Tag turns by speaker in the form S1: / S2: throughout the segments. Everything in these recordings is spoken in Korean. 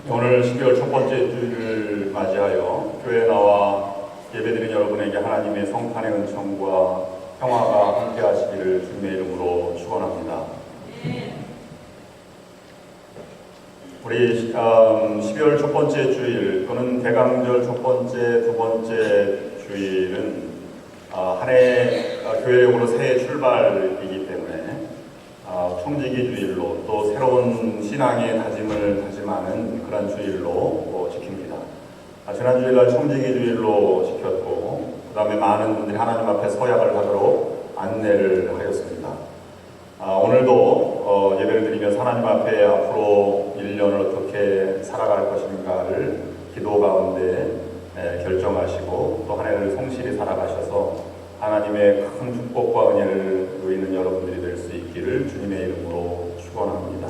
S1: 오늘 12월 첫 번째 주일을 맞이하여 교회에 나와 예배드린 여러분에게 하나님의 성탄의 은총과 평화가 함께 하시기를 주님의 이름으로 축원합니다. 우리 12월 첫 번째 주일 또는 대강절 첫 번째, 두 번째 주일은 한 해 교회력으로 새해 출발이기 때문에 청지기 주일로 또 새로운 신앙의 다짐을 다짐하는 그런 주일로 지킵니다. 지난 주일날 청지기 주일로 지켰고 그 다음에 많은 분들이 하나님 앞에 서약을 하도록 안내를 하였습니다. 오늘도 예배를 드리면서 하나님 앞에 앞으로 1년을 어떻게 살아갈 것인가를 기도 가운데 결정하시고 또 한 해를 성실히 살아가셔서 하나님의 큰 축복과 은혜를 누리는 여러분들이 될 수 있기를 주님의 이름으로 축원합니다.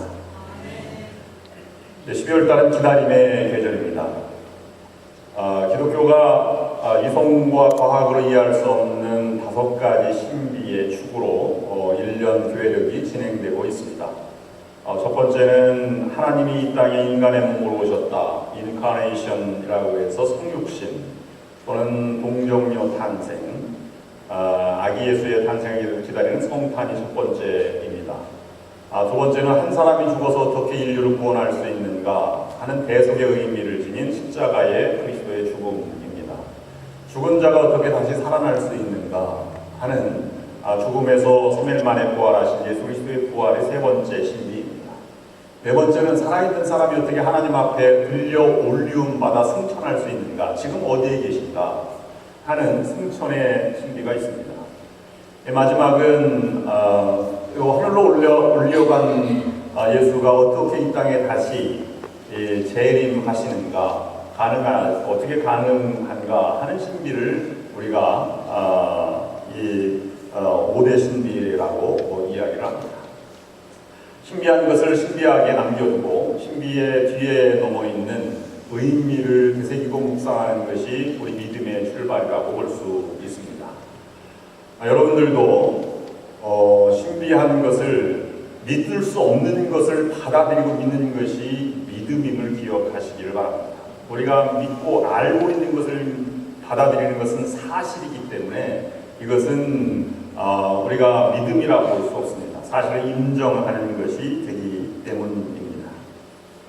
S1: 12월달은 기다림의 계절입니다. 기독교가 이성과 과학으로 이해할 수 없는 5가지 신비의 축으로 1년 교회력이 진행되고 있습니다. 첫 번째는 하나님이 이 땅에 인간의 몸으로 오셨다. 인카네이션이라고 해서 성육신 또는 동정녀 탄생, 아기 예수의 탄생을 기다리는 성탄이 첫 번째입니다. 두 번째는 한 사람이 죽어서 어떻게 인류를 구원할 수 있는가 하는 대속의 의미를 지닌 십자가의 그리스도의 죽음입니다. 죽은 자가 어떻게 다시 살아날 수 있는가 하는 죽음에서 3일 만에 부활하신 예수 그리스도의 부활의 세 번째 신비입니다. 네 번째는 살아있는 사람이 어떻게 하나님 앞에 들려 올리움 받아 승천할 수 있는가, 지금 어디에 계신가 하는 승천의 신비가 있습니다. 마지막은 하늘로 올려간 예수가 어떻게 이 땅에 다시 재림하시는가, 어떻게 가능한가 하는 신비를 우리가 5대 신비라고 이야기를 합니다. 신비한 것을 신비하게 남겨두고 신비의 뒤에 넘어있는 의미를 되새기고 묵상하는 것이 우리 믿음의 출발이라고 볼 수 있습니다. 여러분들도 신비한 것을, 믿을 수 없는 것을 받아들이고 믿는 것이 믿음임을 기억하시기를 바랍니다. 우리가 믿고 알고 있는 것을 받아들이는 것은 사실이기 때문에 이것은 우리가 믿음이라고 볼 수 없습니다. 사실을 인정하는 것이 되기 때문입니다.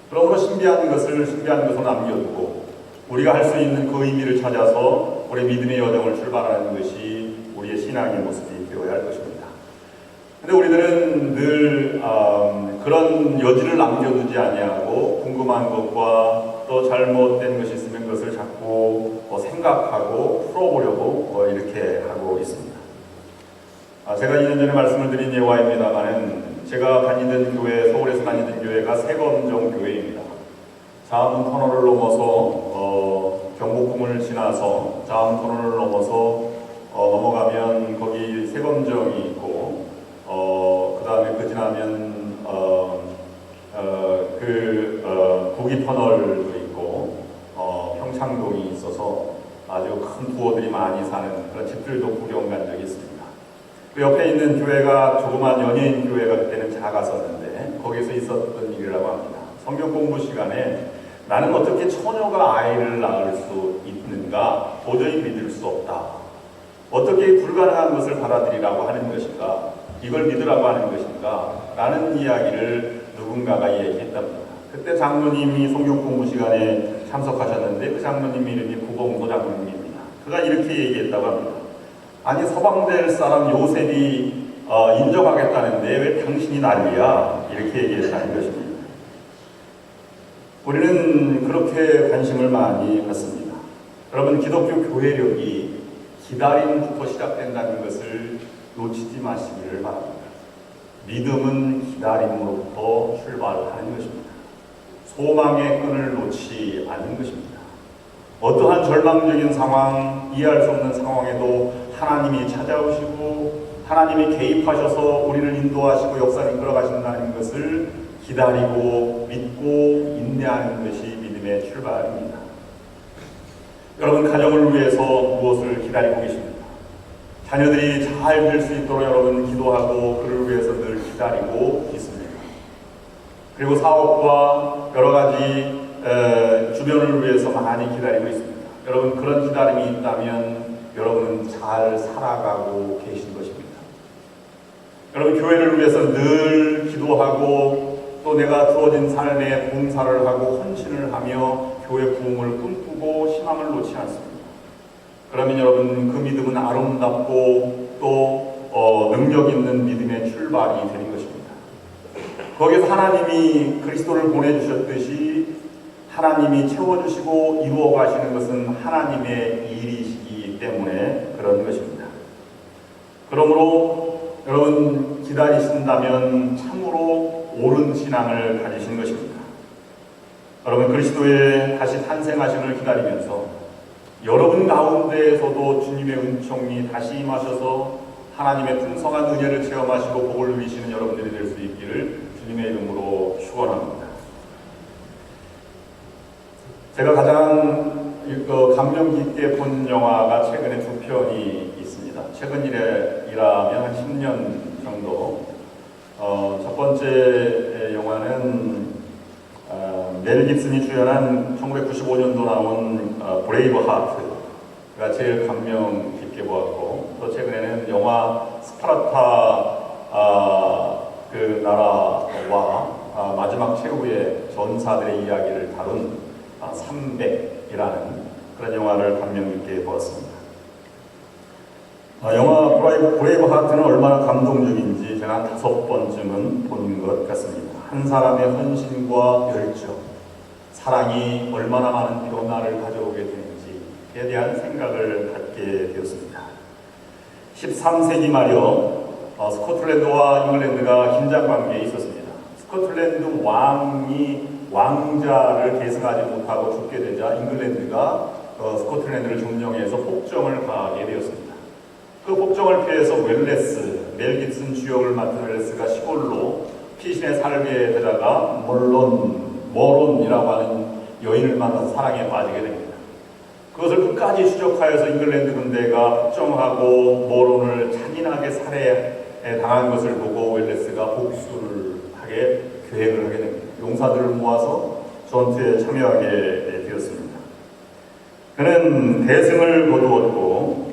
S1: 그러므로 신비한 것으로 남겨두고 우리가 할 수 있는 그 의미를 찾아서 우리 믿음의 여정을 출발하는 것이 우리의 신앙의 모습이 되어야 할 것입니다. 그런데 우리들은 늘 그런 여지를 남겨두지 아니하고 궁금한 것과 또 잘못된 것이 있으면 그것을 자꾸 생각하고 풀어보려고 이렇게 하고 있습니다. 제가 2년 전에 말씀을 드린 예화입니다만 제가 다니던 교회, 서울에서 다니던 교회가 세검정 교회입니다. 자암 터널을 넘어서 경복궁을 지나서 자암 터널을 넘어서 넘어가면 거기 세검정이 있고 그 다음에 그 지나면 구기 터널도 있고 평창동이 있어서 아주 큰 부호들이 많이 사는 그런 집들도 구경 간 적이 있습니다. 그 옆에 있는 교회가 조그만 연예인 교회가 그때는 작았었는데 거기서 있었던 일이라고 합니다. 성경 공부 시간에 나는 어떻게 처녀가 아이를 낳을 수 있는가 도저히 믿을 수 없다. 어떻게 불가능한 것을 받아들이라고 하는 것인가, 이걸 믿으라고 하는 것인가 라는 이야기를 누군가가 얘기했답니다. 그때 장로님이 성경 공부 시간에 참석하셨는데 그 장로님 이름이 구봉도 장로님입니다. 그가 이렇게 얘기했다고 합니다. 아니, 서방될 사람 요셉이 인정하겠다는데 왜 당신이 난리야? 이렇게 얘기했다는 것입니다. 우리는 그렇게 관심을 많이 갖습니다. 여러분, 기독교 교회력이 기다림부터 시작된다는 것을 놓치지 마시기를 바랍니다. 믿음은 기다림으로부터 출발하는 것입니다. 소망의 끈을 놓지 않는 것입니다. 어떠한 절망적인 상황, 이해할 수 없는 상황에도 하나님이 찾아오시고 하나님이 개입하셔서 우리를 인도하시고 역사를 이끌어가신다는 것을 기다리고 믿고 인내하는 것이 믿음의 출발입니다. 여러분, 가정을 위해서 무엇을 기다리고 계십니까? 자녀들이 잘 될 수 있도록 여러분 기도하고 그를 위해서 늘 기다리고 있습니다. 그리고 사업과 여러 가지 많이 기다리고 있습니다. 여러분, 그런 기다림이 있다면 여러분은 잘 살아가고 계신 것입니다. 여러분, 교회를 위해서 늘 기도하고 또 내가 주어진 삶에 봉사를 하고 헌신을 하며 교회 부흥을 꿈꾸고 희망을 놓지 않습니다. 그러면 여러분, 그 믿음은 아름답고 또 능력 있는 믿음의 출발이 되는 것입니다. 거기서 하나님이 그리스도를 보내주셨듯이 하나님이 채워주시고 이루어 가시는 것은 하나님의 일이시기 때문에 그런 것입니다. 그러므로 여러분, 기다리신다면 참으로 옳은 신앙을 가지신 것입니다. 여러분, 그리스도의 다시 탄생하심을 기다리면서 여러분 가운데에서도 주님의 은총이 다시 임하셔서 하나님의 풍성한 은혜를 체험하시고 복을 누리시는 여러분들이 될 수 있기를 주님의 이름으로 축원합니다. 제가 가장 감명 깊게 본 영화가 최근에 두 편이 있습니다. 최근이라면 한 10년 정도. 첫 번째 영화는 멜 깁슨이 주연한 1995년도 나온 브레이브 하트가 제일 감명 깊게 보았고, 또 최근에는 영화 스파르타 그 나라와 마지막 최후의 전사들의 이야기를 다룬 300이라는 그런 영화를 감명 깊게 보았습니다. 영화 브레이브 하트는 얼마나 감동적인지 제가 한 5번쯤은 본 것 같습니다. 한 사람의 헌신과 열정, 사랑이 얼마나 많은 변화를 가져오게 되는지에 대한 생각을 갖게 되었습니다. 13세기 말여 스코틀랜드와 잉글랜드가 긴장 관계에 있었습니다. 스코틀랜드 왕자를 계승하지 못하고 죽게 되자 잉글랜드가 스코틀랜드를 점령해서 폭정을 가하게 되었습니다. 그 폭정을 피해서 멜 깁슨 주역을 맡은 웰레스가 시골로 피신의 삶에 들어가 모론이라고 하는 여인을 만나서 사랑에 빠지게 됩니다. 그것을 끝까지 추적하여서 잉글랜드 군대가 폭정하고 모론을 잔인하게 살해당한 것을 보고 웰레스가 복수를 하게 계획을 하게 됩니다. 용사들을 모아서 전투에 참여하게 되었습니다. 그는 대승을 거두었고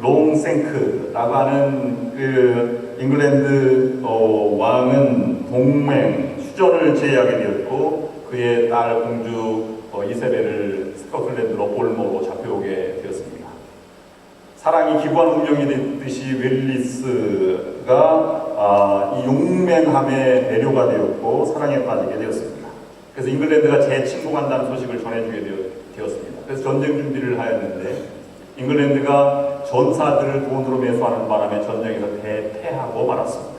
S1: 롱생크라고 하는 그 잉글랜드 왕은 동맹 휴전을 제의하게 되었고, 그의 딸 공주 이세벨을 스코틀랜드로 볼모로 잡혀오게 되었습니다. 사랑이 기구한 운명이 됐듯이 웰리스가 이 용맹함에 매료가 되었고 사랑에 빠지게 되었습니다. 그래서 잉글랜드가 재침공한다는 소식을 전해주게 되었습니다. 그래서 전쟁 준비를 하였는데 잉글랜드가 전사들을 돈으로 매수하는 바람에 전쟁에서 대패하고 말았습니다.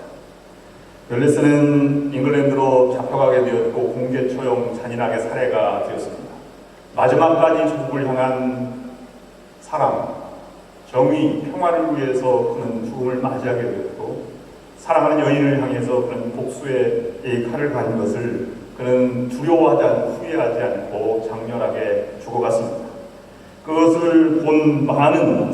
S1: 웰리스는 잉글랜드로 잡혀가게 되었고 공개 처형 잔인하게 살해가 되었습니다. 마지막까지 조국을 향한 사랑, 정의, 평화를 위해서 그는 죽음을 맞이하게 되었고, 사랑하는 여인을 향해서 그는 복수의 이 칼을 간 것을 그는 두려워하지 않고 후회하지 않고 장렬하게 죽어갔습니다. 그것을 본 많은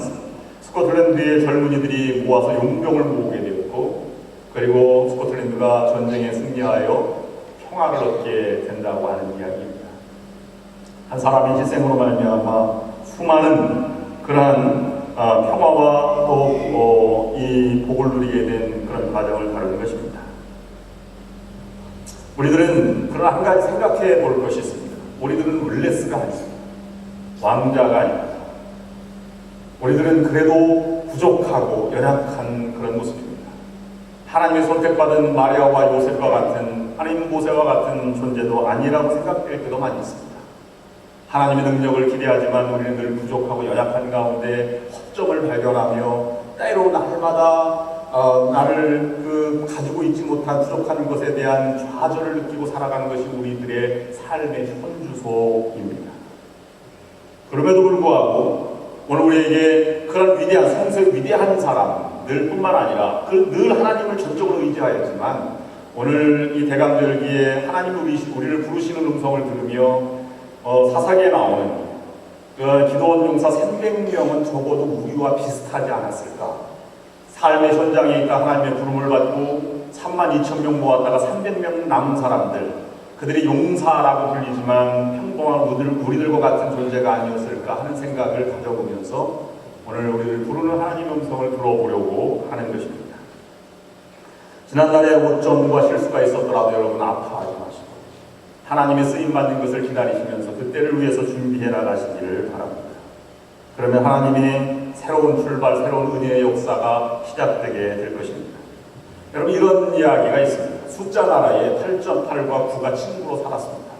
S1: 스코틀랜드의 젊은이들이 모아서 용병을 모으게 되었고, 그리고 스코틀랜드가 전쟁에 승리하여 평화를 얻게 된다고 하는 이야기입니다. 한 사람의 희생으로 말미암아 수많은 그러한 평화와 또 이 복을 누리게 된 그런 과정을 다루는 것입니다. 우리들은 그런 한 가지 생각해 볼 것이 있습니다. 우리들은 웰레스가 아닙니다. 왕자가 아닙니다. 우리들은 그래도 부족하고 연약한 그런 모습입니다. 하나님의 선택받은 마리아와 요셉과 같은, 하나님 모세와 같은 존재도 아니라고 생각될 때도 많이 있습니다. 하나님의 능력을 기대하지만 우리는 늘 부족하고 연약한 가운데 허점을 발견하며 때로 날마다 나를 가지고 있지 못한 부족한 것에 대한 좌절을 느끼고 살아가는 것이 우리들의 삶의 현주소입니다. 그럼에도 불구하고 오늘 우리에게 그런 위대한 성서의 위대한 사람들 뿐만 아니라 늘 하나님을 전적으로 의지하였지만 오늘 이 대강절기에 하나님이 우리를 부르시는 음성을 들으며 사사기에 나오는 그 기도원 용사 300명은 적어도 우리와 비슷하지 않았을까. 삶의 현장에 있다 하나님의 부름을 받고 32,000명 모았다가 300명 남은 사람들, 그 그들이 용사라고 불리지만 평범한 우리들과 같은 존재가 아니었을까 하는 생각을 가져보면서 오늘 우리를 부르는 하나님의 음성을 들어보려고 하는 것입니다. 지난날에 오점과 실수가 있었더라도 여러분 아파하지 마시고 하나님의 쓰임받는 것을 기다리시면서 그때를 위해서 준비해 나가시기를 바랍니다. 그러면 하나님의 새로운 출발, 새로운 은혜의 역사가 시작되게 될 것입니다. 여러분 이런 이야기가 있습니다. 숫자 나라에 8.8과 9가 친구로 살았습니다.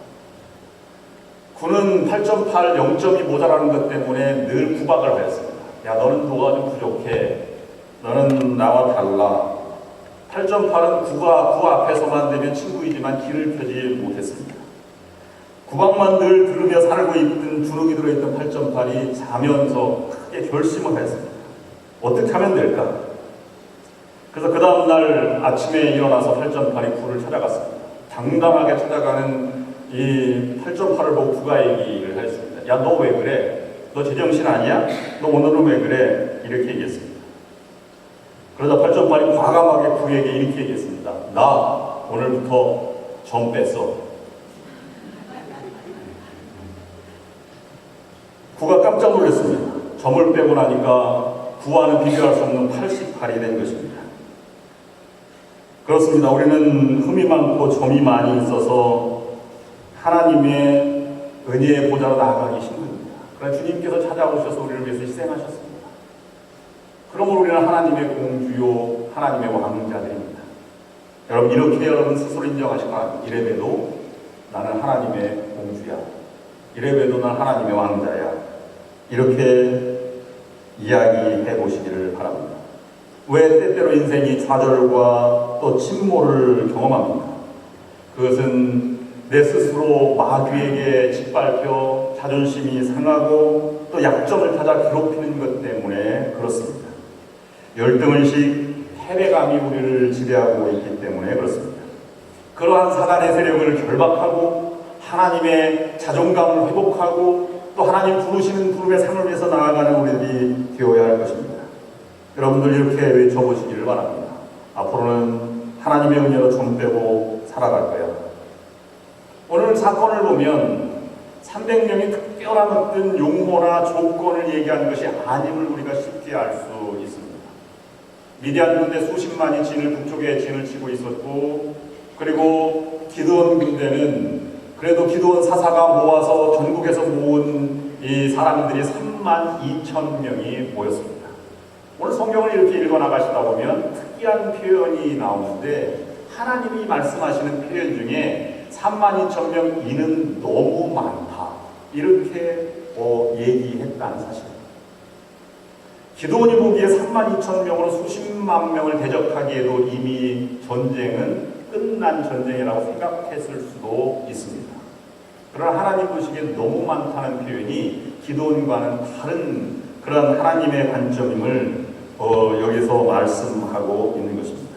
S1: 9는 8.8, 0점이 모자라는 것 때문에 늘 구박을 하였습니다. 야, 너는 뭐가 좀 부족해. 너는 나와 달라. 8.8은 9가 9 앞에서만 되면 친구이지만 길을 펴지 못했습니다. 구박만 늘 들으며 살고 있던 주눅이 들어있던 8.8이 자면서 크게 결심을 하였습니다. 어떻게 하면 될까? 그래서 그 다음날 아침에 일어나서 8.8이 9를 찾아갔습니다. 당당하게 찾아가는 이 8.8을 보고 9가 얘기를 했습니다. 야, 너 왜 그래? 너 제정신 아니야? 너 오늘은 왜 그래? 이렇게 얘기했습니다. 그러자 8.8이 과감하게 9에게 이렇게 얘기했습니다. 나 오늘부터 점 뺐어. 9가 깜짝 놀랐습니다. 점을 빼고 나니까 9와는 비교할 수 없는 88이 된 것입니다. 그렇습니다. 우리는 흠이 많고 점이 많이 있어서 하나님의 은혜의 보좌로 나아가기 힘듭니다. 그러나 주님께서 찾아오셔서 우리를 위해서 희생하셨습니다. 그러므로 우리는 하나님의 공주요 하나님의 왕자들입니다. 여러분 이렇게 여러분 스스로 인정하시기 바랍니다. 이래봬도 나는 하나님의 공주야. 이래봬도 난 하나님의 왕자야. 이렇게 이야기해 보시기를 바랍니다. 왜 때때로 인생이 좌절과 또 침몰을 경험합니까? 그것은 내 스스로 마귀에게 짓밟혀 자존심이 상하고 또 약점을 찾아 괴롭히는 것 때문에 그렇습니다. 열등의식, 패배감이 우리를 지배하고 있기 때문에 그렇습니다. 그러한 사단의 세력을 결박하고 하나님의 자존감을 회복하고 또 하나님 부르시는 부름의 삶을 위해서 나아가는 우리들이 되어야 할 것입니다. 여러분들 이렇게 외쳐보시기를 바랍니다. 앞으로는 하나님의 은혜로 점 빼고 살아갈 거야. 오늘 사건을 보면 300명이 특별한 어떤 용모나 조건을 얘기하는 것이 아님을 우리가 쉽게 알 수 있습니다. 미디안 군대 수십만이 진을 북쪽에 진을 치고 있었고 그리고 기드온 군대는 그래도 기드온 사사가 모아서 전국에서 모은 이 사람들이 32,000명이 모였습니다. 오늘 성경을 이렇게 읽어나가시다 보면 특이한 표현이 나오는데 하나님이 말씀하시는 표현 중에 32,000명 이는 너무 많다. 이렇게 얘기했다는 사실입니다. 기드온이 보기에 32,000명으로 수십만 명을 대적하기에도 이미 전쟁은 끝난 전쟁이라고 생각했을 수도 있습니다. 그러나 하나님 보시기에 너무 많다는 표현이 기드온과는 다른 그런 하나님의 관점임을 여기서 말씀하고 있는 것입니다.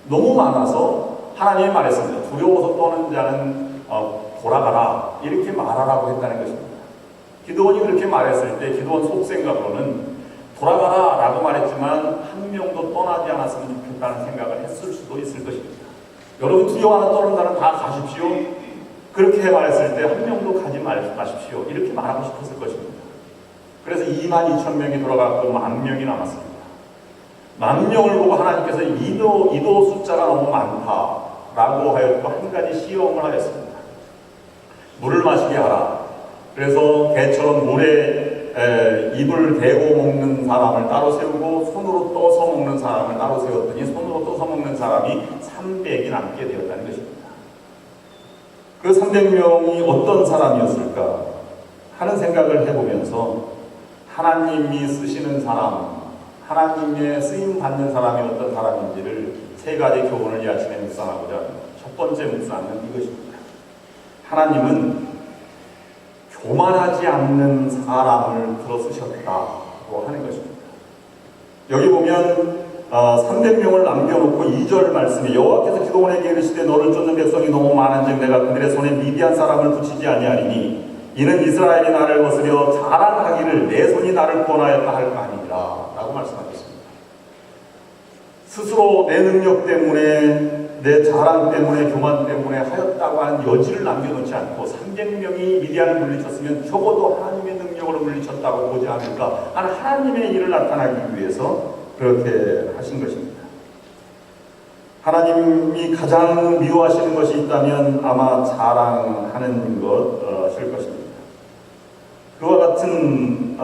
S1: 너무 많아서 하나님이 말했습니다. 두려워서 떠는 자는 돌아가라 이렇게 말하라고 했다는 것입니다. 기드온이 그렇게 말했을 때 기드온 속생각으로는 돌아가라 라고 말했지만 한 명도 떠나지 않았으면 좋겠다는 생각을 했을 수도 있을 것입니다. 여러분 두려워하는 떠는 자는 다 가십시오. 그렇게 말했을 때 한 명도 가지 마십시오. 이렇게 말하고 싶었을 것입니다. 그래서 22,000명이 돌아갔고 10,000명이 남았습니다. 10,000명을 보고 하나님께서 이도 숫자가 너무 많다라고 하였고 한 가지 시험을 하였습니다. 물을 마시게 하라. 그래서 개처럼 물에 입을 대고 먹는 사람을 따로 세우고 손으로 떠서 먹는 사람을 따로 세웠더니 손으로 떠서 먹는 사람이 300이 남게 되었다는 것입니다. 그 300명이 어떤 사람이었을까 하는 생각을 해보면서 하나님이 쓰시는 사람, 하나님의 쓰임 받는 사람이 어떤 사람인지를 세 가지 교훈을 이 아침에 묵상하고자 합니다. 첫 번째 묵상은 이것입니다. 하나님은 교만하지 않는 사람을 들어 쓰셨다고 하는 것입니다. 여기 보면 300명을 남겨놓고 2절 말씀에 여호와께서 기드온에게 이르시되 너를 쫓는 백성이 너무 많은즉 내가 그들의 손에 미디안 사람을 붙이지 아니하리니 이는 이스라엘이 나를 거스려 자랑하기를 내 손이 나를 구원하였다 할 거 아니니라 라고 말씀하셨습니다. 스스로 내 능력 때문에 내 자랑 때문에 교만 때문에 하였다고 하는 여지를 남겨놓지 않고 300명이 미디안을 물리쳤으면 적어도 하나님의 능력으로 물리쳤다고 보지 않을까 하는 하나님의 일을 나타나기 위해서 그렇게 하신 것입니다. 하나님이 가장 미워하시는 것이 있다면 아마 자랑하는 것일 것입니다. 그와 같은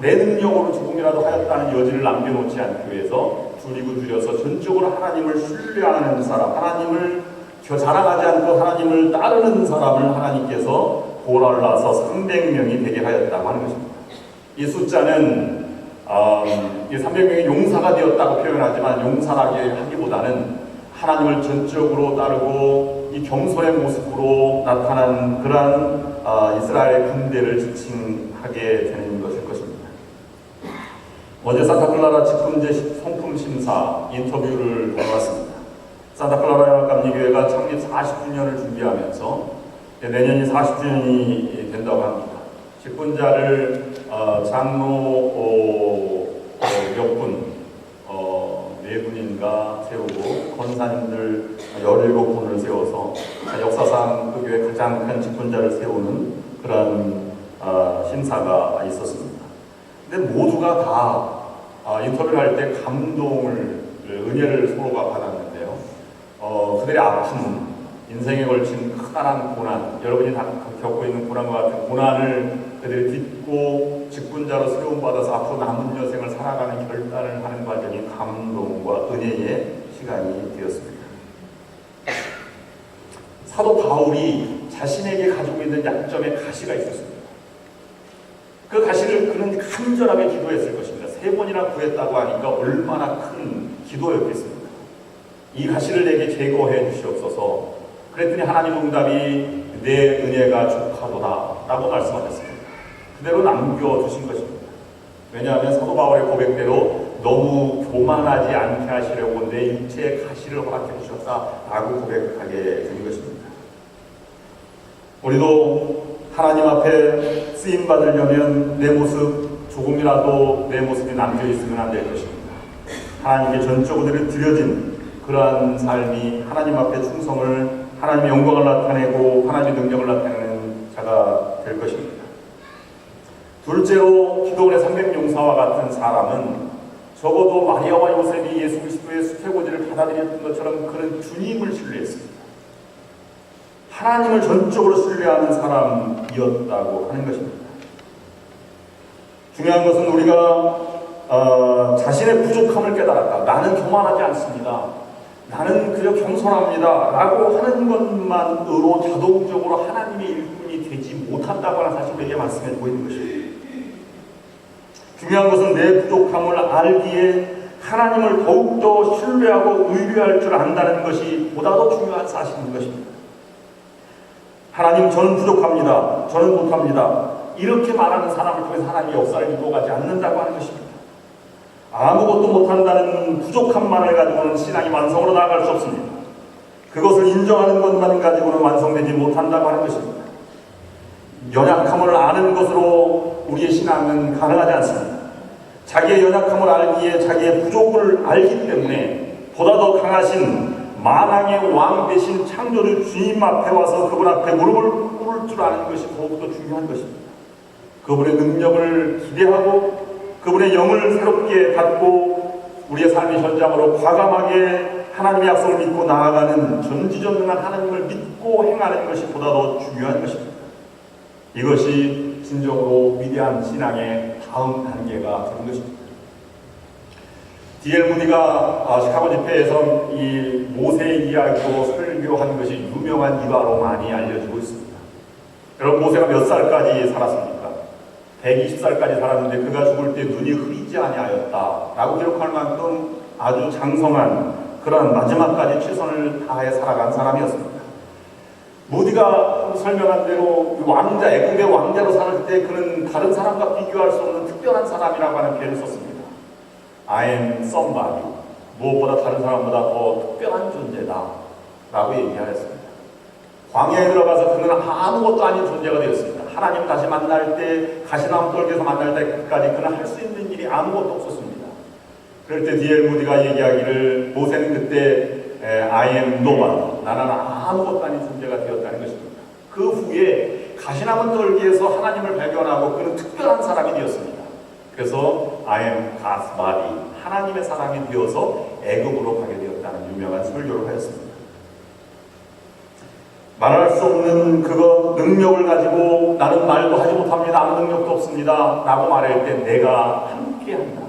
S1: 내 능력으로 조금이라도 하였다는 여지를 남겨놓지 않기 위해서 줄이고 줄여서 전적으로 하나님을 신뢰하는 사람, 하나님을 자랑하지 않고 하나님을 따르는 사람을 하나님께서 골라서 300명이 되게 하였다고 하는 것입니다. 이 숫자는 이 300명이 용사가 되었다고 표현하지만 용사라기 하기보다는 하나님을 전적으로 따르고 이 경솔의 모습으로 나타난 그러한 이스라엘의 군대를 지칭하게 되는 것일 것입니다. 어제 산타클라라 직분제 성품 심사 인터뷰를 해봤습니다. 산타클라라 감리교회가 창립 40주년을 준비하면서 내년이 40주년이 된다고 합니다. 직분자를 장로 몇 분, 4분인가 세우고 권사님들 17분을 세워서 역사상 그 교회 가장 큰 직분자를 세우는 그런 심사가 있었습니다. 근데 모두가 다 인터뷰를 할 때 은혜를 서로가 받았는데요. 그들의 아픈 인생에 걸친 커다란 고난, 여러분이 다 겪고 있는 고난과 같은 고난을 그들이 딛고 직분자로 세움받아서 앞으로 남은 여생을 살아가는 결단을 하는 과정이 감동과 은혜의 시간이 되었습니다. 사도 바울이 자신에게 가지고 있는 약점의 가시가 있었습니다. 그 가시를 그는 간절하게 기도했을 것입니다. 3번이나 구했다고 하니까 얼마나 큰 기도였겠습니까? 이 가시를 내게 제거해 주시옵소서. 그랬더니 하나님 응답이 내 은혜가 족하도다 라고 말씀하셨습니다. 그대로 남겨두신 것입니다. 왜냐하면 사도 바울의 고백대로 너무 교만하지 않게 하시려고 내 육체의 가시를 허락해 주셨다라고 고백하게 된 것입니다. 우리도 하나님 앞에 쓰임받으려면 내 모습 조금이라도 내 모습이 남겨있으면 안 될 것입니다. 하나님께 전적으로 드려진 그러한 삶이 하나님 앞에 충성을, 하나님의 영광을 나타내고 하나님의 능력을 나타내는 자가 될 것입니다. 둘째로 기도원의 300용사와 같은 사람은 적어도 마리아와 요셉이 예수 그리스도의 수태고지를 받아들였던 것처럼 그는 주님을 신뢰했습니다. 하나님을 전적으로 신뢰하는 사람이었다고 하는 것입니다. 중요한 것은 우리가 자신의 부족함을 깨달았다. 나는 교만하지 않습니다. 나는 그저 겸손합니다. 라고 하는 것만으로 자동적으로 하나님의 일꾼이 되지 못한다고 하는 사실을 우리에게 말씀해주고 있는 것입니다. 중요한 것은 내 부족함을 알기에 하나님을 더욱더 신뢰하고 의뢰할 줄 안다는 것이 보다도 중요한 사실인 것입니다. 하나님, 저는 부족합니다. 저는 못합니다. 이렇게 말하는 사람을 통해서 하나님의 역사를 이루어가지 않는다고 하는 것입니다. 아무것도 못한다는 부족함만을 가지고는 신앙이 완성으로 나아갈 수 없습니다. 그것을 인정하는 것만 가지고는 완성되지 못한다고 하는 것입니다. 연약함을 아는 것으로 우리의 신앙은 가능하지 않습니다. 자기의 연약함을 알기에 자기의 부족을 알기 때문에 보다 더 강하신 만왕의 왕 대신 창조주 주님 앞에 와서 그분 앞에 무릎을 꿇을 줄 아는 것이 더욱더 중요한 것입니다. 그분의 능력을 기대하고 그분의 영을 새롭게 받고 우리의 삶의 현장으로 과감하게 하나님의 약속을 믿고 나아가는 전지전능한 하나님을 믿고 행하는 것이 보다 더 중요한 것입니다. 이것이 진정으로 위대한 신앙의 다음 단계가 되는 것입니다. D.L. 무디가 시카고 집회에서 이 모세의 이야기로 설교한 것이 유명한 일화로 많이 알려지고 있습니다. 여러분, 모세가 몇 살까지 살았습니까? 120살까지 살았는데 그가 죽을 때 눈이 흐리지 아니하였다 라고 기록할 만큼 아주 장성한 그런 마지막까지 최선을 다해 살아간 사람이었습니다. 무디가 설명한 대로 왕자, 애국의 왕자로 살 때 그는 다른 사람과 비교할 수 없는 특별한 사람이라고 하는 표현을 썼습니다. I am somebody. 무엇보다 다른 사람보다 더 특별한 존재다 라고 얘기하였습니다. 광야에 들어가서 그는 아무것도 아닌 존재가 되었습니다. 하나님 다시 만날 때, 가시나무 떨기에서 만날 때까지 그는 할 수 있는 일이 아무것도 없었습니다. 그럴 때 D.L. 무디가 얘기하기를 모세는 그때 I am nobody, 나는 아무것도 아닌 존재가 되었다는 것입니다. 그 후에 가시나무 떨기에서 하나님을 발견하고 그는 특별한 사람이 되었습니다. 그래서 I am God's body, 하나님의 사람이 되어서 애굽으로 가게 되었다는 유명한 설교를 하였습니다. 말할 수 없는 그거 능력을 가지고 나는 말도 하지 못합니다, 아무 능력도 없습니다 라고 말할 때 내가 함께한다,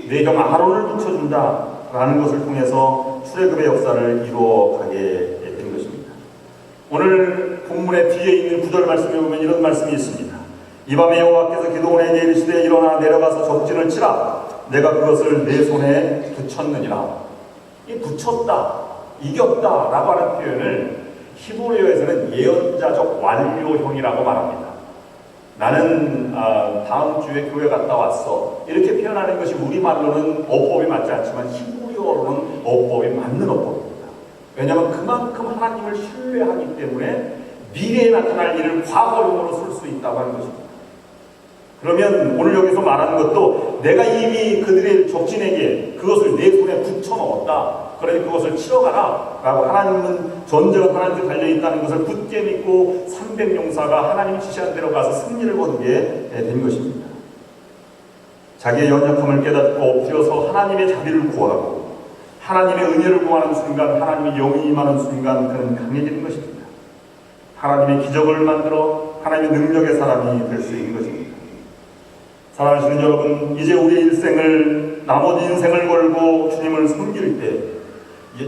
S1: 내 형 아론을 붙여준다 라는 것을 통해서 출애굽의 역사를 이루어가게 된 것입니다. 오늘 본문의 뒤에 있는 9절 말씀에 보면 이런 말씀이 있습니다. 이 밤에 여호와께서 기드온에게 이르시되 일어나 내려가서 적진을 치라, 내가 그것을 내 손에 붙였느니라. 이 붙였다, 이겼다 라고 하는 표현을 히브리어에서는 예언자적 완료형이라고 말합니다. 나는 다음 주에 교회 갔다 왔어, 이렇게 표현하는 것이 우리말로는 어법이 맞지 않지만 히브리어로는 어법이 맞는 어법입니다. 왜냐하면 그만큼 하나님을 신뢰하기 때문에 미래에 나타날 일을 과거형으로 쓸 수 있다고 하는 것입니다. 그러면 오늘 여기서 말하는 것도 내가 이미 그들의 적진에게 그것을 내 손에 붙여넣었다, 그러니 그것을 치러가라 라고, 하나님은 전쟁은 하나님께 달려있다는 것을 굳게 믿고 300용사가 하나님이 지시한 대로 가서 승리를 거두게 된 것입니다. 자기의 연약함을 깨닫고 엎드려서 하나님의 자비를 구하고 하나님의 은혜를 구하는 순간, 하나님의 영이 임하는 순간 그는 강해지는 것입니다. 하나님의 기적을 만들어 하나님의 능력의 사람이 될 수 있는 것입니다. 사랑하시는 여러분, 이제 우리의 일생을, 나머지 인생을 걸고 주님을 섬길 때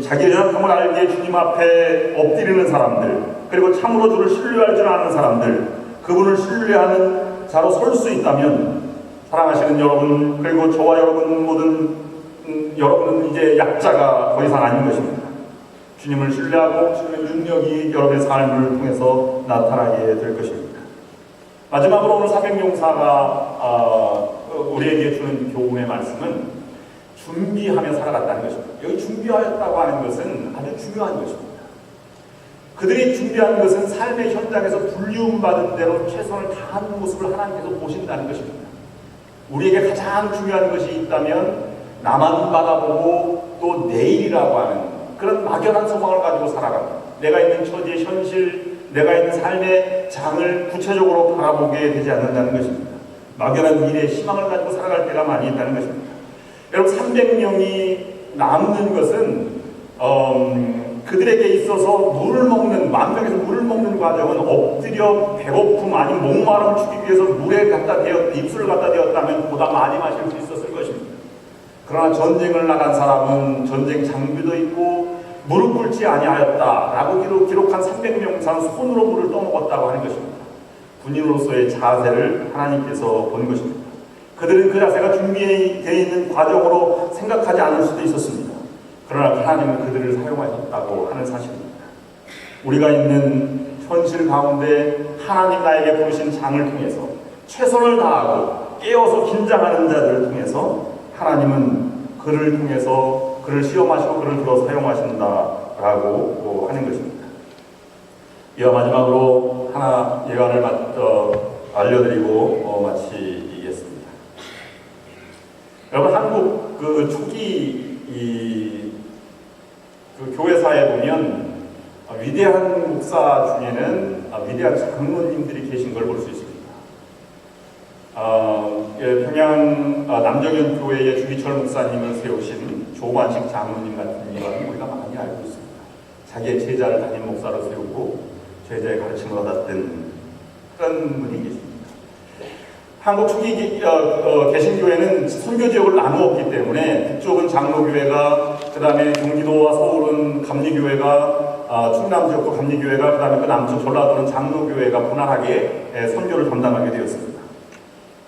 S1: 자기의 연약함을 알게 주님 앞에 엎드리는 사람들, 그리고 참으로 주를 신뢰할 줄 아는 사람들, 그분을 신뢰하는 자로 설 수 있다면, 사랑하시는 여러분, 그리고 저와 여러분 모든 여러분은 이제 약자가 더 이상 아닌 것입니다. 주님을 신뢰하고 주님의 능력이 여러분의 삶을 통해서 나타나게 될 것입니다. 마지막으로 오늘 400용사가 우리에게 주는 교훈의 말씀은 준비하며 살아갔다는 것입니다. 여기 준비하였다고 하는 것은 아주 중요한 것입니다. 그들이 준비한 것은 삶의 현장에서 불리움받은 대로 최선을 다하는 모습을 하나님께서 보신다는 것입니다. 우리에게 가장 중요한 것이 있다면 나만 바라보고 또 내일이라고 하는 그런 막연한 소망을 가지고 살아갑니다. 내가 있는 처지의 현실, 내가 있는 삶의 장을 구체적으로 바라보게 되지 않는다는 것입니다. 막연한 미래의 희망을 가지고 살아갈 때가 많이 있다는 것입니다. 여러분, 300명이 남는 것은 그들에게 있어서 물을 먹는, 만병에서 물을 먹는 과정은 엎드려 배고픔 아니면 목마름을 죽이기 위해서 물에 갖다 대었, 입술을 갖다 대었다면 보다 많이 마실 수 있었을 것입니다. 그러나 전쟁을 나간 사람은 전쟁 장비도 있고 무릎 꿇지 아니하였다라고 기록한 300명사는 손으로 물을 떠먹었다고 하는 것입니다. 군인으로서의 자세를 하나님께서 본 것입니다. 그들은 그 자세가 준비되어 있는 과정으로 생각하지 않을 수도 있었습니다. 그러나 하나님은 그들을 사용하셨다고 하는 사실입니다. 우리가 있는 현실 가운데 하나님 나에게 부르신 장을 통해서 최선을 다하고 깨어서 긴장하는 자들을 통해서 하나님은 그를 통해서 그를 시험하시고 그를 들어 사용하신다라고 하는 것입니다. 이와 마지막으로 하나 예언을 알려드리고 마치겠습니다. 여러분, 한국 그 초기 그 교회사에 보면 위대한 목사 중에는 위대한 장로님들이 계신 걸 볼 수 있습니다. 평양 남정현 교회의 주기철 목사님을 세우신 조관식 장로님 같은 이유는 우리가 많이 알고 있습니다. 자기의 제자를 담임 목사로 세우고 제자의 가르침을 얻었던 그런 분이 계십니다. 한국 초기 개신교회는 선교 지역을 나누었기 때문에 북쪽은 장로교회가, 그 다음에 경기도와 서울은 감리교회가, 충남 지역도 감리교회가, 그 다음에 그 남쪽 전라도는 장로교회가 분할하게 선교를 담당하게 되었습니다.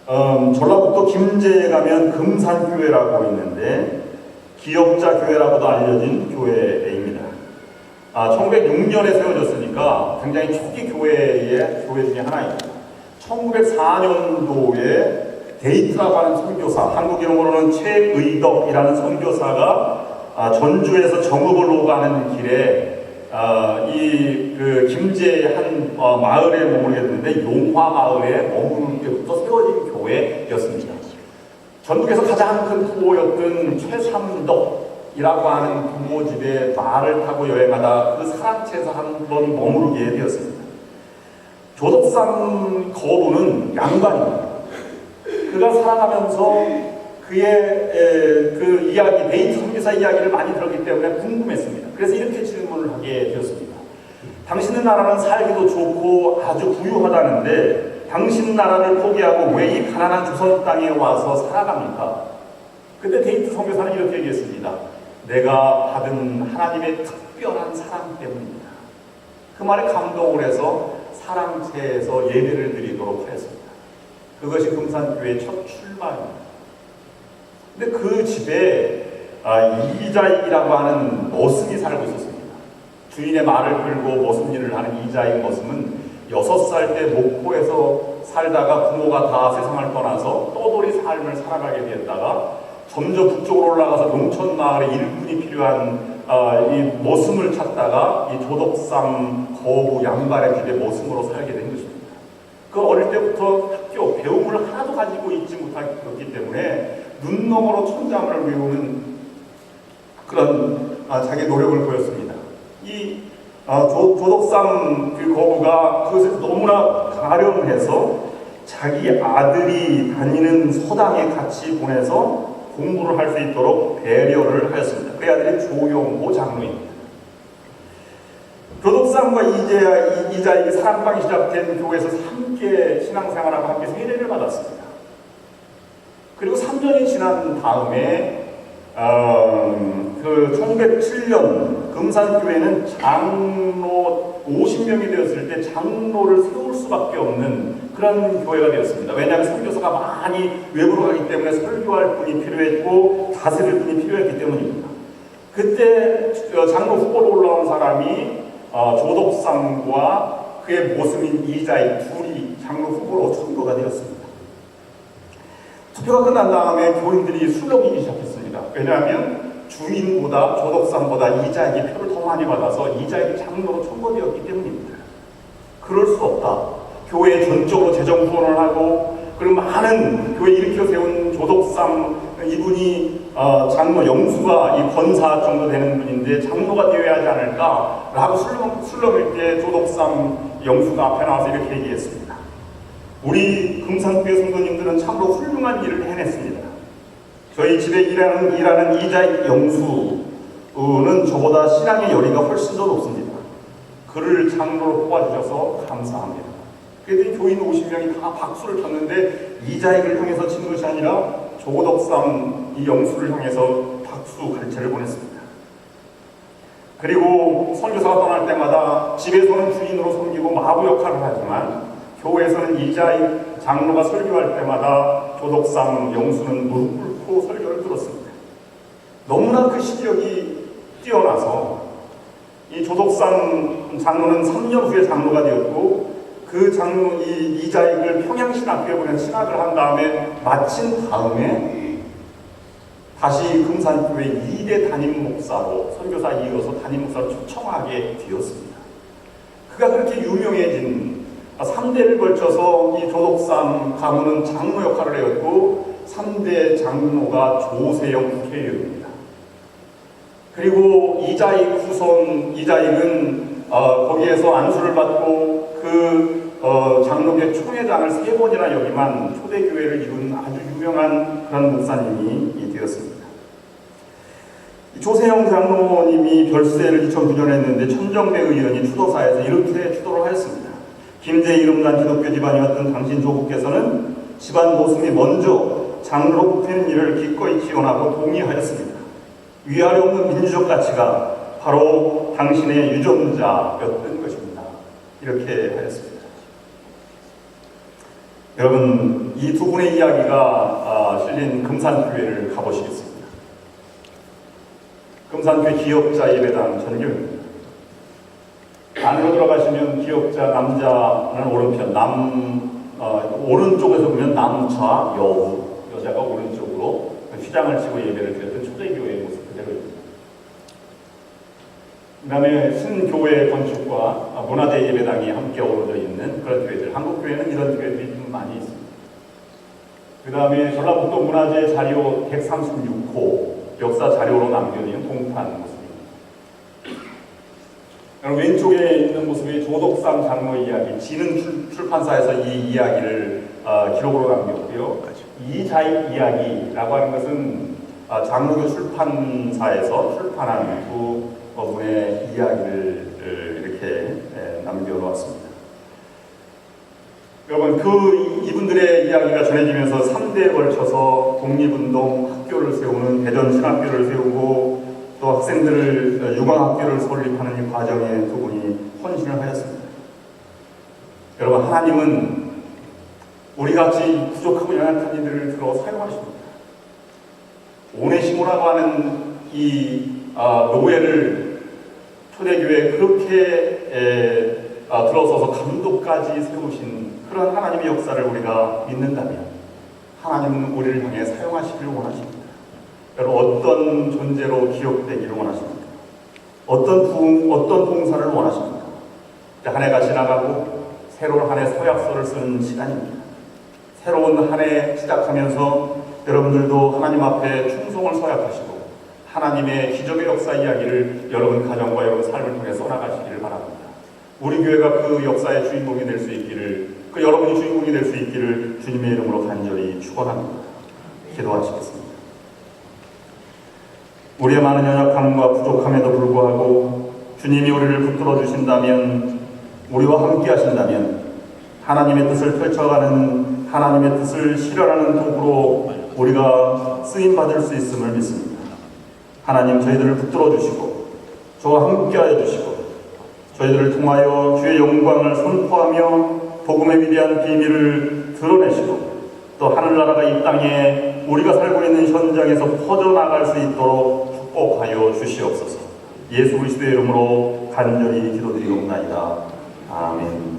S1: 전라북도 김제에 가면 금산교회라고 있는데 기역자 교회라고도 알려진 교회입니다. 1906년에 세워졌으니까 굉장히 초기 교회 중에 하나입니다. 1904년도에 데이트라고 하는 선교사, 한국 이름으로는 최의덕이라는 선교사가 전주에서 정읍을 오가는 길에 그 김제의 한 마을에 머물게 됐는데 용화 마을에 머무를 때부터 세워진 교회였습니다. 전국에서 가장 큰 부모였던 최삼덕이라고 하는 부모 집에 말을 타고 여행하다 그 사랑채에서 한 번 머무르게 되었습니다. 조덕삼 거부는 양반입니다. 그가 살아가면서 그의 그 이야기, 데이트 선교사 이야기를 많이 들었기 때문에 궁금했습니다. 그래서 이렇게 질문을 하게 되었습니다. 당신의 나라는 살기도 좋고 아주 부유하다는데 당신 나라를 포기하고 왜 이 가난한 조선 땅에 와서 살아갑니까? 그때 데이트 선교사는 이렇게 얘기했습니다. 내가 받은 하나님의 특별한 사랑 때문입니다. 그 말에 감동을 해서 사랑채에서 예배를 드리도록 하였습니다. 그것이 금산교회의 첫 출발입니다. 근데 그 집에 이자익이라고 하는 머슴이 살고 있었습니다. 주인의 말을 끌고 머슴 일을 하는 이자익 머슴은 6살 때 목포에서 살다가 부모가 다 세상을 떠나서 떠돌이 삶을 살아가게 되었다가 점점 북쪽으로 올라가서 농촌 마을에 일꾼이 필요한 이 머슴을 찾다가 이 조덕삼 거부 양반의 집에 머슴으로 살게 된 것입니다. 그 어릴 때부터 학교 배움을 하나도 가지고 있지 못했기 때문에 눈 너머로 천자문을 외우는 그런 자기 노력을 보였습니다. 이 조덕삼 그 거부가 그것에 너무나 가련해서 자기 아들이 다니는 서당에 같이 보내서 공부를 할 수 있도록 배려를 하였습니다. 그 아들이 조용호 장로입니다. 조덕삼과 이자익이 사랑방이 시작된 교회에서 함께 신앙생활하고 함께 세례를 받았습니다. 그리고 3년이 지난 다음에 그 1907년 금산교회는 장로 50명이 되었을 때 장로를 세울 수밖에 없는 그런 교회가 되었습니다. 왜냐하면 선교사가 많이 외부로 가기 때문에 설교할 분이 필요했고 다스릴 분이 필요했기 때문입니다. 그때 장로 후보로 올라온 사람이 조덕삼과 그의 모습인 이자익 둘이 장로 후보로 선거가 되었습니다. 투표가 끝난 다음에 교인들이 술렁이기 시작했습니다. 왜냐하면 주인보다 조덕삼보다 이자익이 표를 더 많이 받아서 이자익이 장로로 선거되었기 때문입니다. 그럴 수 없다. 교회에 전적으로 재정 후원을 하고 그리고 많은 교회 일으켜 세운 조덕삼 이분이 장로 영수가 이 권사 정도 되는 분인데 장로가 되어야 하지 않을까라고 술렁일 때 조덕삼 영수가 앞에 나와서 이렇게 얘기했습니다. 우리 금산교회 성도님들은 참으로 훌륭한 일을 해냈습니다. 저희 집에 일하는 이자익 영수는 저보다 신앙의 열의가 훨씬 더 높습니다. 그를 장로로 뽑아주셔서 감사합니다. 그랬더니 교인 50명이 다 박수를 쳤는데 이자익을 향해서 친 것이 아니라 조덕삼 이 영수를 향해서 박수 갈채를 보냈습니다. 그리고 선교사가 떠날 때마다 집에서는 주인으로 섬기고 마부 역할을 하지만 교회에서는 이자익 장로가 설교할 때마다 조덕삼 영수는 무릎 꿇고 설교를 들었습니다. 너무나 그 실력이 뛰어나서 이 조덕삼 장로는 3년 후에 장로가 되었고 그 장로 이자익을 평양신학교에 보내 신학을 한 다음에 마친 다음에 다시 금산교회 2대 담임 목사로 선교사 이어서 담임 목사로 초청하게 되었습니다. 그가 그렇게 유명해진 3대를 걸쳐서 이 조덕삼 가문은 장로 역할을 해왔고 3대 장로가 조세영 국회의원입니다. 그리고 이자익 후손 이자익은 거기에서 안수를 받고 그 장로교 총회장을 3번이나 역임한 초대교회를 이룬 아주 유명한 그런 목사님이 되었습니다. 조세영 장로님이 별세를 2009년에 했는데 천정배 의원이 추도사에서 이렇게 추도를 하였습니다. 김제 이름난 기독교 집안이었던 당신 조국께서는 집안 모습이 먼저 장로로 뽑히는 일을 기꺼이 지원하고 동의하였습니다. 위아래 없는 민주적 가치가 바로 당신의 유전자였던 것입니다. 이렇게 하였습니다. 여러분, 이 두 분의 이야기가 실린 금산교회를 가보시겠습니다. 금산교회 기억자 예배당 전교입니다. 안으로 들어가시면 기억자 남자는 오른편, 오른쪽에서 보면 남자, 여우, 여자가 오른쪽으로 휘장을 치고 예배를 드렸던 초대교회의 모습 그대로입니다. 그 다음에 신교회 건축과 문화대 예배당이 함께 어우러져 있는 그런 교회들, 한국교회는 이런 교회들이 좀 많이 있습니다. 그 다음에 전라북도 문화재 자료 136호 역사 자료로 남겨진 동판 모습입니다. 여러분 왼쪽에 있는 모습이 조덕상 장로 이야기, 지는 출판사에서 이 이야기를 기록으로 남겼고요. 이자익 이야기라고 하는 것은 장로교 출판사에서 출판한 두 분의 이야기를 이렇게 남겨놓았습니다. 여러분 이분들의 이야기가 전해지면서 3대에 걸쳐서 독립운동 학교를 세우는 대전신학교를 세우고 또 학생들을 유광학교를 설립하는 이 과정에 두 분이 헌신을 하였습니다. 여러분 하나님은 우리같이 부족하고 연약한 이들을 들어 사용하십니다. 오네시모라고 하는 이 노예를 초대교회에 그렇게 들어서서 감독까지 세우신 그런 하나님의 역사를 우리가 믿는다면 하나님은 우리를 향해 사용하시기를 원하십니다. 여러분 어떤 존재로 기억되기를 원하십니까? 어떤 봉사를 원하십니까? 한 해가 지나가고 새로운 한 해 서약서를 쓰는 시간입니다. 새로운 한 해 시작하면서 여러분들도 하나님 앞에 충성을 서약하시고 하나님의 기적의 역사 이야기를 여러분 가정과 여러분 삶을 통해 써나가시기를 바랍니다. 우리 교회가 그 역사의 주인공이 될 수 있기를, 그 여러분이 주인공이 될 수 있기를 주님의 이름으로 간절히 축원합니다. 기도하시겠습니다. 우리의 많은 연약함과 부족함에도 불구하고 주님이 우리를 붙들어 주신다면, 우리와 함께 하신다면 하나님의 뜻을 펼쳐가는, 하나님의 뜻을 실현하는 도구로 우리가 쓰임받을 수 있음을 믿습니다. 하나님 저희들을 붙들어 주시고 저와 함께 하여 주시고 저희들을 통하여 주의 영광을 선포하며 복음의 위대한 비밀을 드러내시고 또 하늘나라가 이 땅에 우리가 살고 있는 현장에서 퍼져나갈 수 있도록 축복하여 주시옵소서. 예수 그리스도의 이름으로 간절히 기도드리옵나이다. 아멘.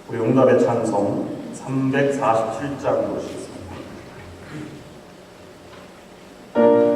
S1: 우리 응답의 찬송 347장 보시겠습니다.
S2: Oh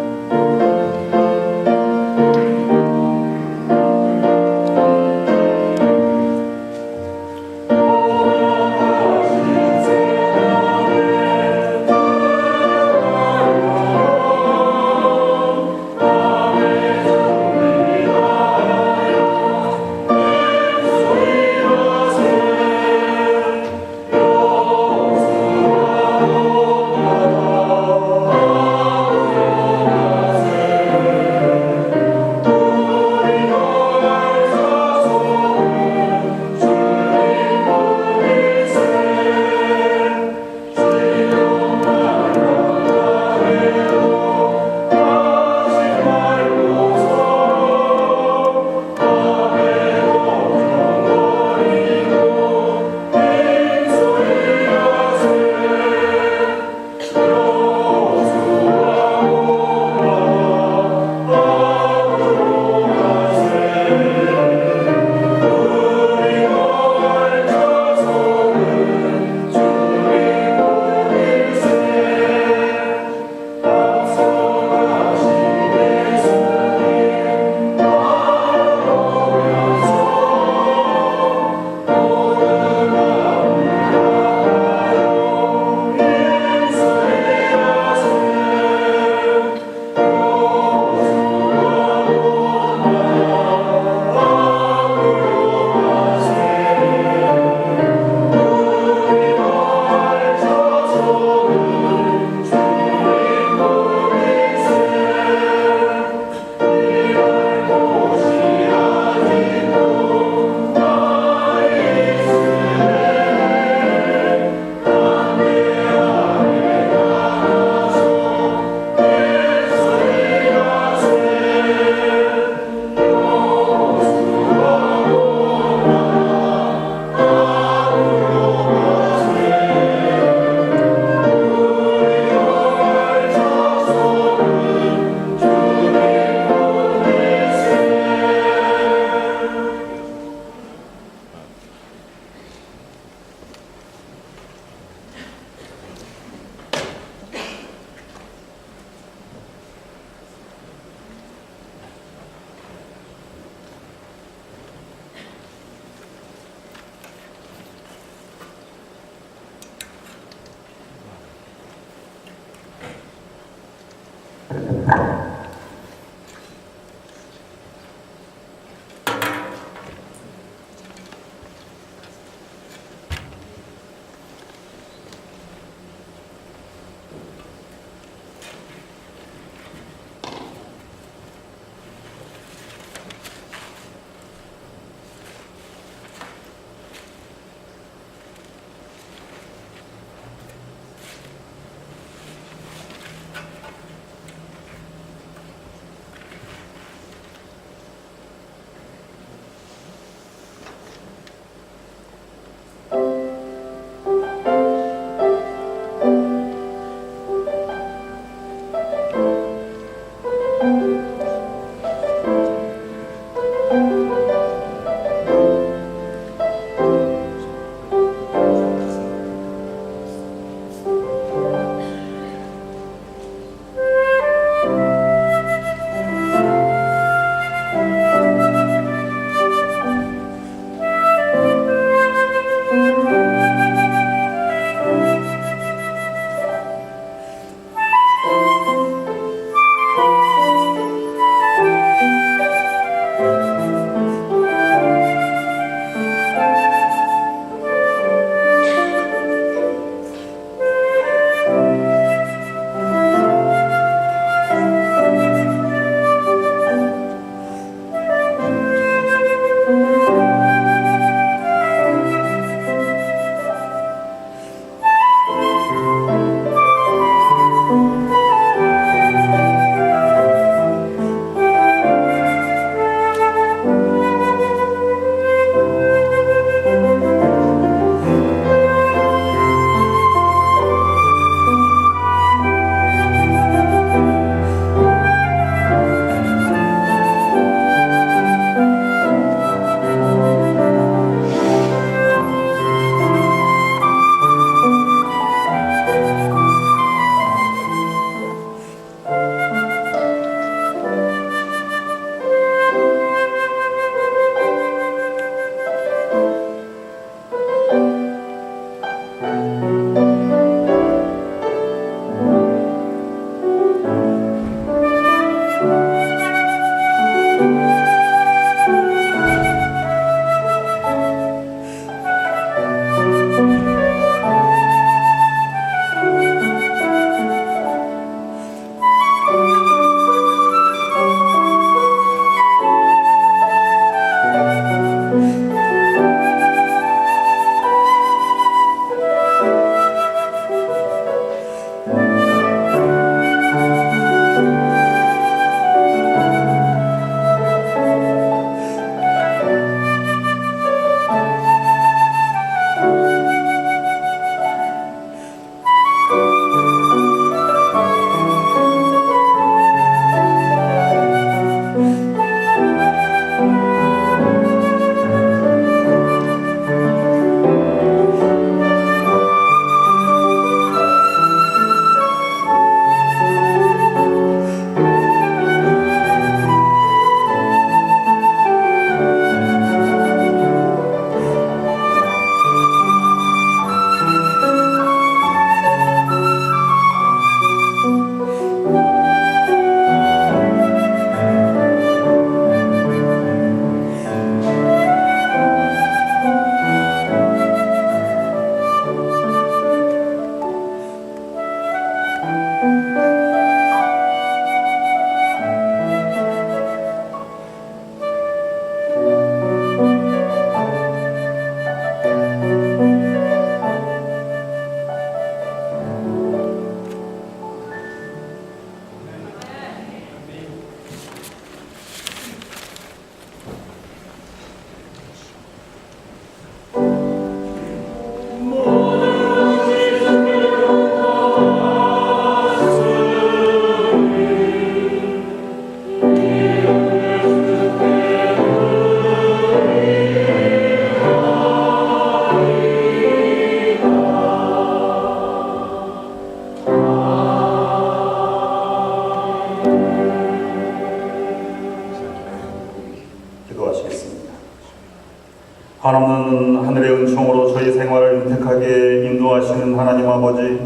S1: 한없는 하늘의 은총으로 저희 생활을 윤택하게 인도하시는 하나님 아버지,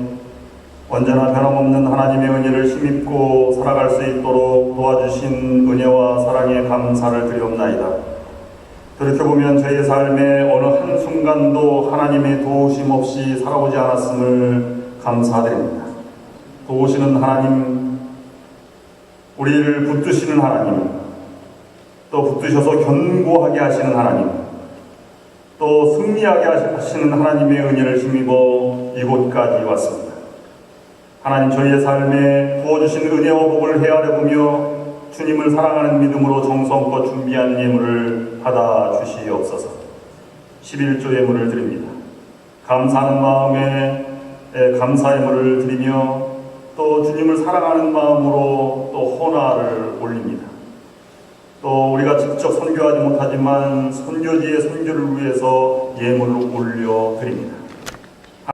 S1: 언제나 변함없는 하나님의 은혜를 힘입고 살아갈 수 있도록 도와주신 은혜와 사랑에 감사를 드리옵나이다. 돌이켜보면 저희의 삶의 어느 한순간도 하나님의 도우심 없이 살아오지 않았음을 감사드립니다. 도우시는 하나님, 우리를 붙드시는 하나님, 또 붙드셔서 견고하게 하시는 하나님, 또 승리하게 하시는 하나님의 은혜를 힘입어 이곳까지 왔습니다. 하나님, 저희의 삶에 부어주신 은혜와 복을 헤아려보며 주님을 사랑하는 믿음으로 정성껏 준비한 예물을 받아 주시옵소서. 11조 예물을 드립니다. 감사하는 마음에 감사 예물을 드리며 또 주님을 사랑하는 마음으로 또 헌화를 올립니다. 또 우리가 직접 선교하지 못하지만 선교지의 선교를 위해서 예물을 올려 드립니다.